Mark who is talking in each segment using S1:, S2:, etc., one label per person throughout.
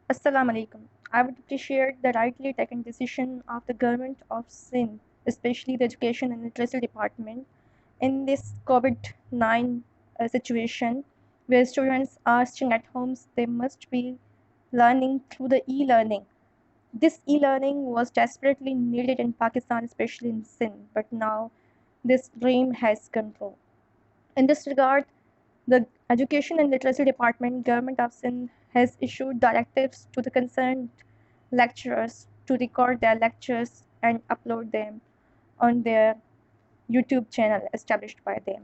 S1: Assalamu alaikum. I would appreciate the rightly taken decision of the government of Sindh, especially the education and literacy department, in this COVID-19 situation where students are staying at homes. They must be learning through the e-learning. This e-learning was desperately needed in Pakistan, especially in Sindh, but now this dream has come true. In this regard, the Education and Literacy Department, Government of Sindh, has issued directives to the concerned lecturers to record their lectures and upload them on their YouTube channel established by them.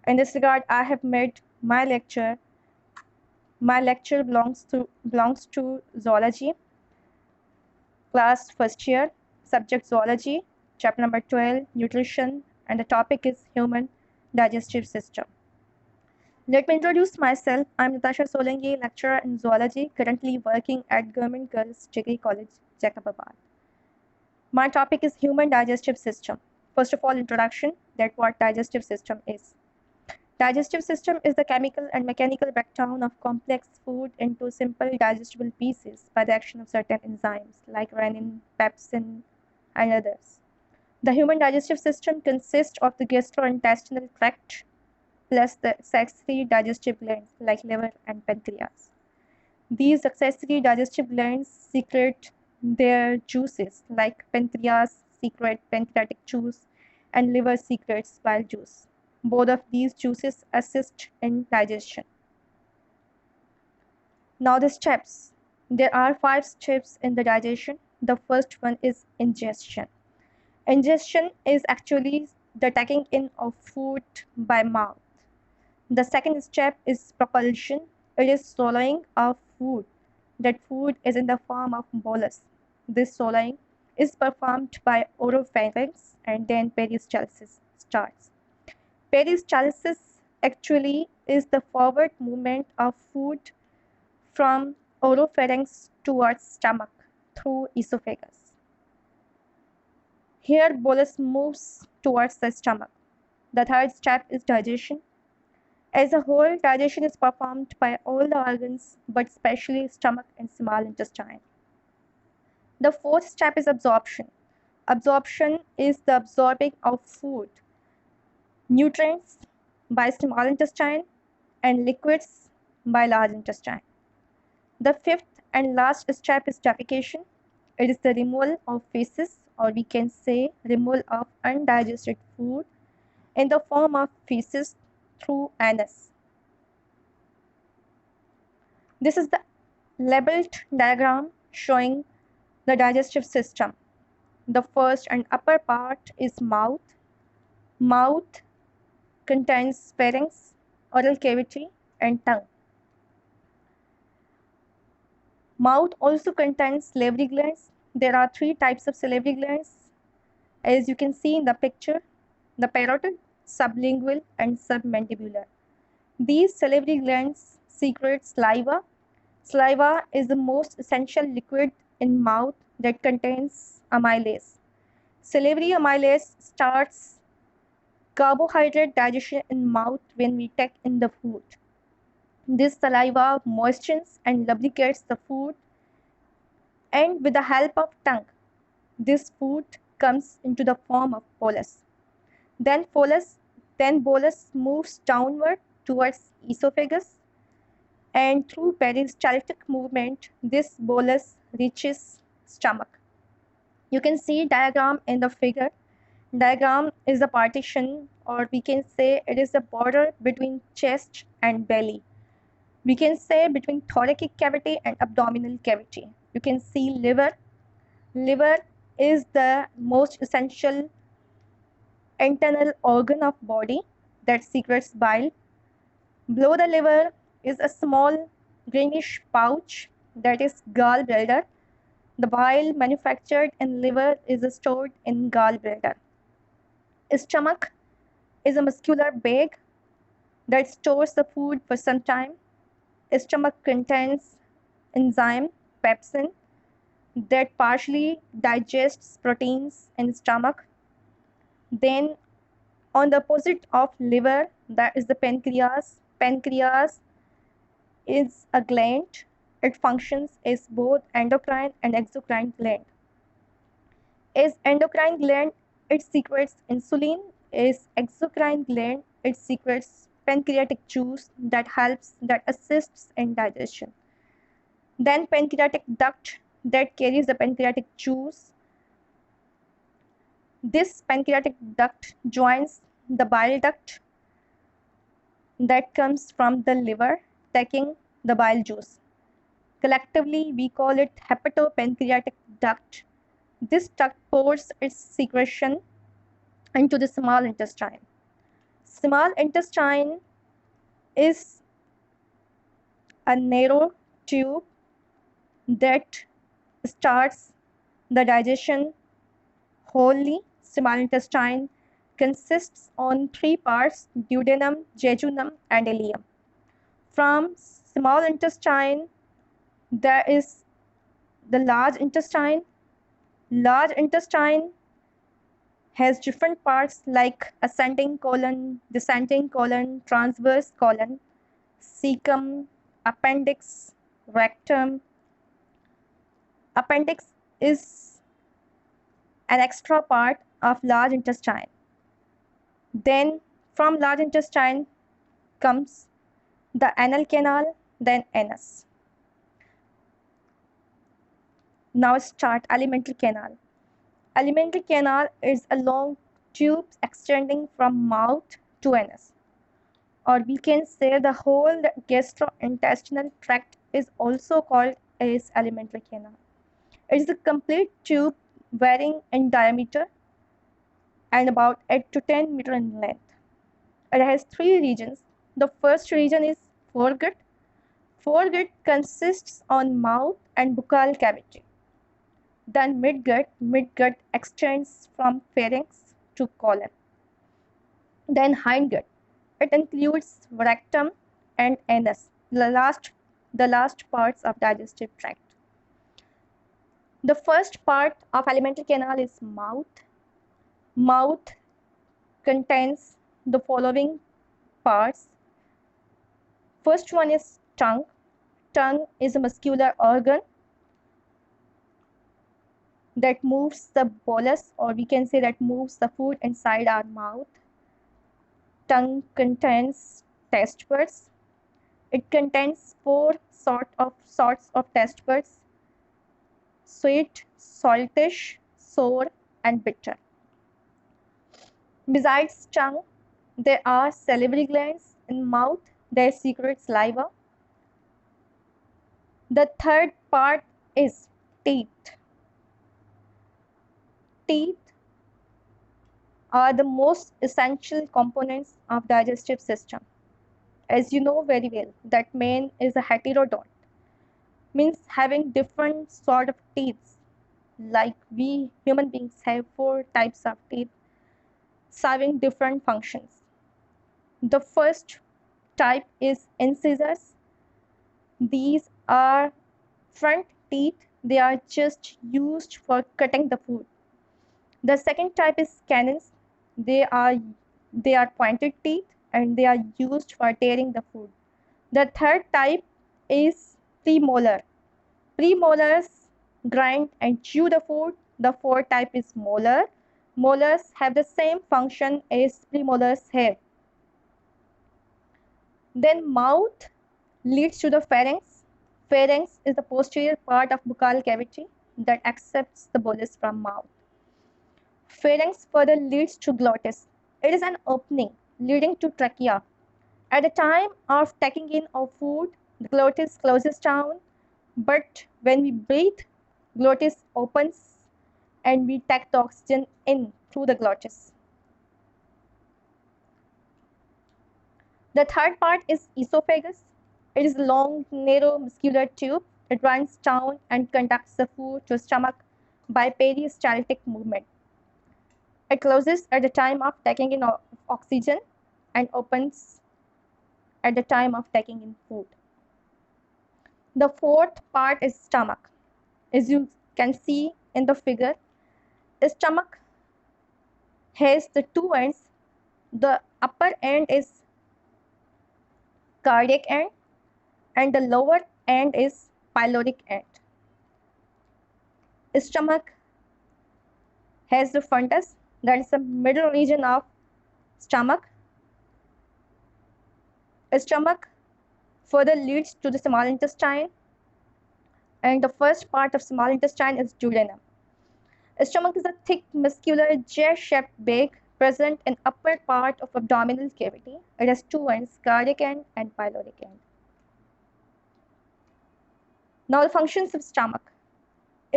S1: In this regard, I have made my lecture. My lecture belongs to zoology, class first year, subject zoology, chapter number 12, nutrition, and the topic is human digestive system. Let me introduce myself. I'm Natasha Solanki, lecturer in zoology, currently working at Government Girls Degree College, Jacobabad. My topic is human digestive system. First of all, introduction that what digestive system is. Digestive system is the chemical and mechanical breakdown of complex food into simple digestible pieces by the action of certain enzymes like renin, pepsin, and others. The human digestive system consists of the gastrointestinal tract plus the accessory digestive glands like liver and pancreas. These accessory digestive glands secrete their juices like pancreas secrete pancreatic juice and liver secretes bile juice. Both of these juices assist in digestion. Now the steps. There are 5 steps in the digestion. The first one is ingestion. Ingestion is actually the taking in of food by mouth. The second step is propulsion. It is swallowing of food. That food is in the form of bolus. This swallowing is performed by oropharynx and then peristalsis starts. Peristalsis actually is the forward movement of food from oropharynx towards stomach through esophagus. Here bolus moves towards the stomach. The third step is digestion. As a whole, digestion is performed by all the organs, but especially stomach and small intestine. The fourth step is absorption. Absorption is the absorbing of food, nutrients by small intestine, and liquids by large intestine. The fifth and last step is defecation. It is the removal of feces, or we can say removal of undigested food in the form of feces through anus. This is the labeled diagram showing the digestive system. The first and upper part is mouth. Mouth contains pharynx, oral cavity, and tongue. Mouth also contains salivary glands. There are 3 types of salivary glands, as you can see in the picture: the parotid, sublingual, and submandibular. These salivary glands secrete saliva. Saliva is the most essential liquid in mouth that contains amylase. Salivary amylase starts carbohydrate digestion in mouth when we take in the food. This saliva moistens and lubricates the food, and with the help of tongue, this food comes into the form of bolus. Then bolus moves downward towards esophagus, and through peristaltic movement, this bolus reaches stomach. You can see diagram in the figure. Diagram is the partition, or we can say it is the border between chest and belly. We can say between thoracic cavity and abdominal cavity. You can see liver. Liver is the most essential internal organ of body that secretes bile. Below the liver is a small greenish pouch that is gallbladder. The bile manufactured in liver is stored in gallbladder. Stomach is a muscular bag that stores the food for some time. Stomach contains enzyme pepsin that partially digests proteins in stomach. Then on the opposite of liver, that is the pancreas. Pancreas is a gland It functions as both endocrine and exocrine gland. As endocrine gland, it secretes insulin. As exocrine gland, it secretes pancreatic juice that assists in digestion. Then pancreatic duct that carries the pancreatic juice. This pancreatic duct joins the bile duct that comes from the liver taking the bile juice. Collectively, we call it hepatopancreatic duct. This duct pours its secretion into the small intestine. Small intestine is a narrow tube that starts the digestion wholly. Small intestine consists on three parts: duodenum, jejunum, and ileum. From small intestine, there is the large intestine. Large intestine has different parts like ascending colon, descending colon, transverse colon, cecum, appendix, rectum. Appendix is an extra part of large intestine. Then from large intestine comes the anal canal, then anus. Now start alimentary canal. Alimentary canal is a long tube extending from mouth to anus. Or we can say the whole gastrointestinal tract is also called as alimentary canal. It is a complete tube varying in diameter and about 8 to 10 meters in length. It has three regions. The first region is foregut. Foregut consists on mouth and buccal cavity. Then midgut. Midgut extends from pharynx to colon. Then hindgut. It includes rectum and anus, the last parts of digestive tract. The first part of alimentary canal is mouth. Mouth contains the following parts. First one is tongue. Tongue is a muscular organ that moves the bolus, or we can say that moves the food inside our mouth. Tongue contains taste buds. It contains four sorts of taste buds: sweet, saltish, sour, and bitter. Besides tongue, there are salivary glands in mouth that secrete saliva. The third part is teeth. Teeth are the most essential components of digestive system. As you know very well, that man is a heterodont, means having different sort of teeth. Like we human beings have four types of teeth serving different functions. The first type is incisors. These are front teeth. They are just used for cutting the food. The second type is canines. They are pointed teeth and they are used for tearing the food. The third type is premolar. Premolars grind and chew the food. The fourth type is molar. Molars have the same function as premolars have. Then mouth leads to the pharynx. Pharynx is the posterior part of buccal cavity that accepts the bolus from mouth. Pharynx further leads to glottis. It is an opening leading to trachea. At the time of taking in of food, the glottis closes down, but when we breathe, glottis opens and we take the oxygen in through the glottis. The third part is esophagus. It is a long, narrow muscular tube. It runs down and conducts the food to stomach by peristaltic movement. It closes at the time of taking in oxygen and opens at the time of taking in food. The fourth part is stomach. As you can see in the figure, the stomach has the two ends. The upper end is cardiac end and the lower end is pyloric end. Stomach has the fundus, that is the middle region of stomach. Stomach further leads to the small intestine, and the first part of small intestine is duodenum. Stomach is a thick, muscular, jet-shaped bag present in upper part of abdominal cavity. It has two ends, cardiac end and pyloric end. Now the functions of stomach.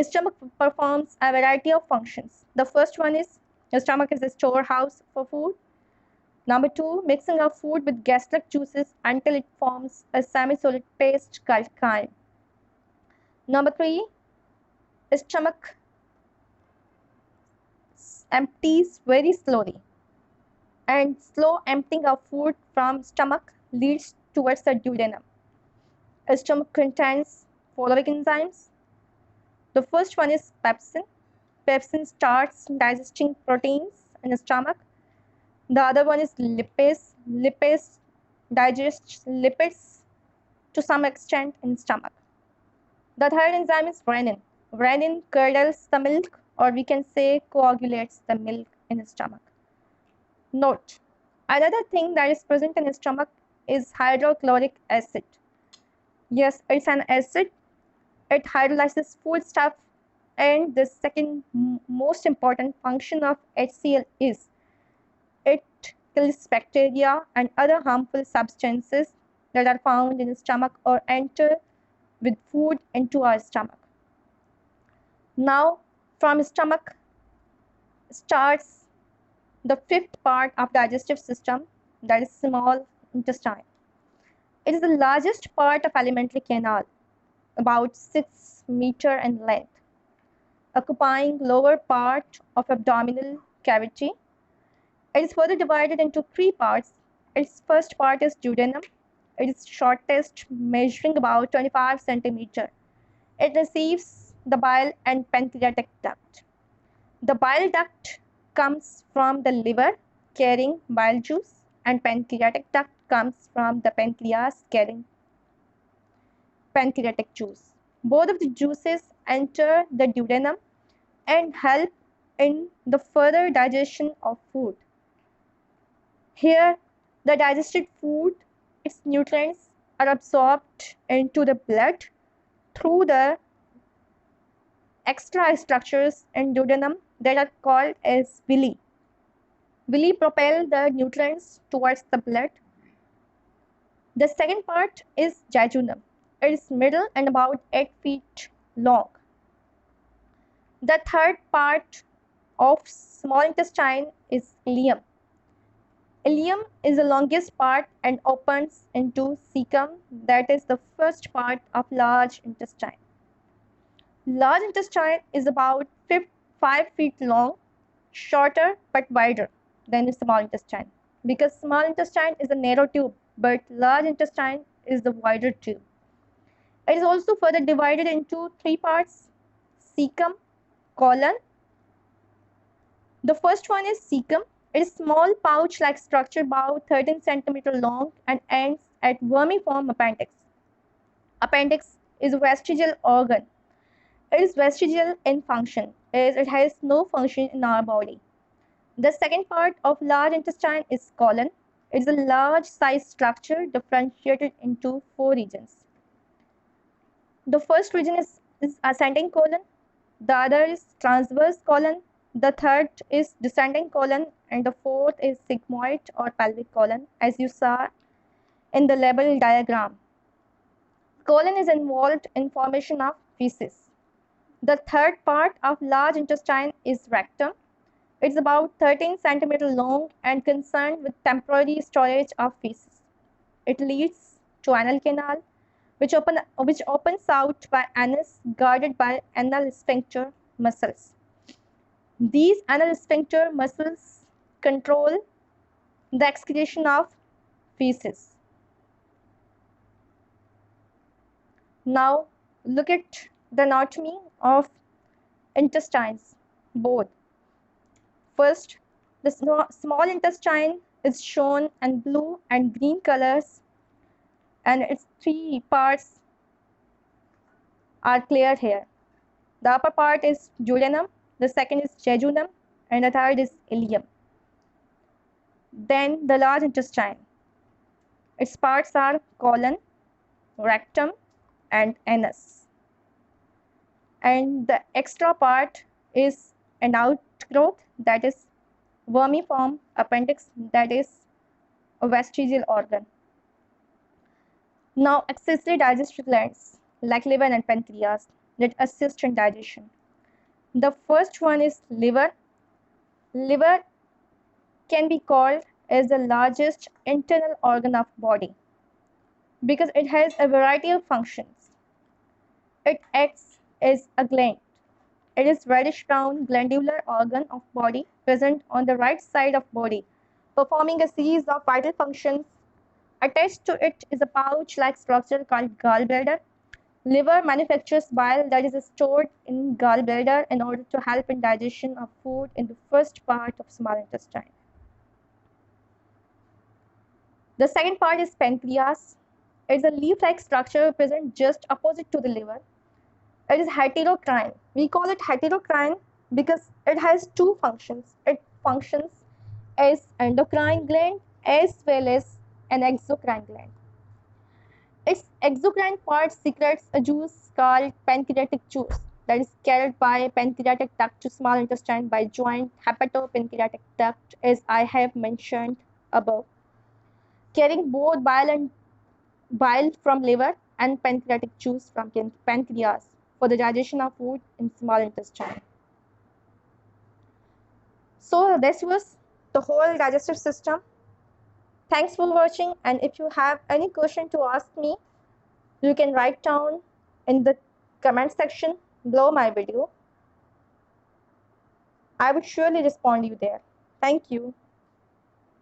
S1: Stomach performs a variety of functions. The first one is the stomach is a storehouse for food. Number two, mixing of food with gastric juices until it forms a semi-solid paste called chyme. Number three, stomach empties very slowly, and slow emptying of food from stomach leads towards the duodenum. Stomach contains following enzymes. The first one is pepsin. Pepsin starts digesting proteins in the stomach. The other one is lipase. Lipase digests lipids to some extent in stomach. The third enzyme is renin. Renin curdles the milk, or we can say coagulates the milk in the stomach. Note, another thing that is present in the stomach is hydrochloric acid. Yes, it's an acid. It hydrolyzes foodstuff, and the second most important function of HCl is it kills bacteria and other harmful substances that are found in the stomach or enter with food into our stomach. Now, from stomach starts the fifth part of digestive system, that is small intestine. It is the largest part of alimentary canal, about 6 meters in length, occupying lower part of abdominal cavity. It is further divided into three parts. Its first part is duodenum. It is shortest, measuring about 25 centimeters. It receives the bile and pancreatic duct. The bile duct comes from the liver, carrying bile juice, and pancreatic duct comes from the pancreas, carrying pancreatic juice. Both of the juices enter the duodenum and help in the further digestion of food. Here, the digested food, its nutrients are absorbed into the blood through the extra structures in duodenum that are called as villi. Villi propel the nutrients towards the blood. The second part is jejunum. It is middle and about 8 feet long. The third part of small intestine is ileum. Ileum is the longest part and opens into cecum, that is the first part of large intestine. Large intestine is about 5 feet long, shorter but wider than the small intestine, because small intestine is a narrow tube, but large intestine is the wider tube. It is also further divided into three parts: cecum, colon. The first one is cecum. It is small pouch-like structure about 13 centimeters long and ends at vermiform appendix. Appendix is a vestigial organ. It is vestigial in function, as it has no function in our body. The second part of large intestine is colon. It is a large size structure differentiated into four regions. The first region is ascending colon. The other is transverse colon. The third is descending colon, and the fourth is sigmoid or pelvic colon, as you saw in the label diagram. Colon is involved in formation of feces. The third part of large intestine is rectum. It's about 13 centimeters long and concerned with temporary storage of feces. It leads to anal canal, which opens out by anus, guarded by anal sphincter muscles. These anal sphincter muscles control the excretion of feces. Now look at the anatomy of intestines, both. First, the small intestine is shown in blue and green colors, and its three parts are clear here. The upper part is duodenum, the second is jejunum, and the third is ileum. Then the large intestine. Its parts are colon, rectum, and anus. And the extra part is an outgrowth, that is vermiform appendix, that is a vestigial organ. Now, accessory digestive glands like liver and pancreas that assist in digestion. The first one is liver. Liver can be called as the largest internal organ of body because it has a variety of functions. It acts as a gland. It is reddish brown glandular organ of body present on the right side of body, performing a series of vital functions. Attached to it is a pouch-like structure called gallbladder. Liver manufactures bile that is stored in gallbladder in order to help in digestion of food in the first part of small intestine. The second part is pancreas. It's a leaf-like structure present just opposite to the liver. It is heterocrine. We call it heterocrine because it has two functions. It functions as endocrine gland as well as an exocrine gland. Its exocrine part secretes a juice called pancreatic juice that is carried by pancreatic duct to small intestine by joint hepatopancreatic duct, as I have mentioned above, carrying both bile from liver and pancreatic juice from pancreas for the digestion of food in small intestine. So this was the whole digestive system. Thanks for watching, and if you have any question to ask me, you can write down in the comment section below my video. I would surely respond you there. Thank you.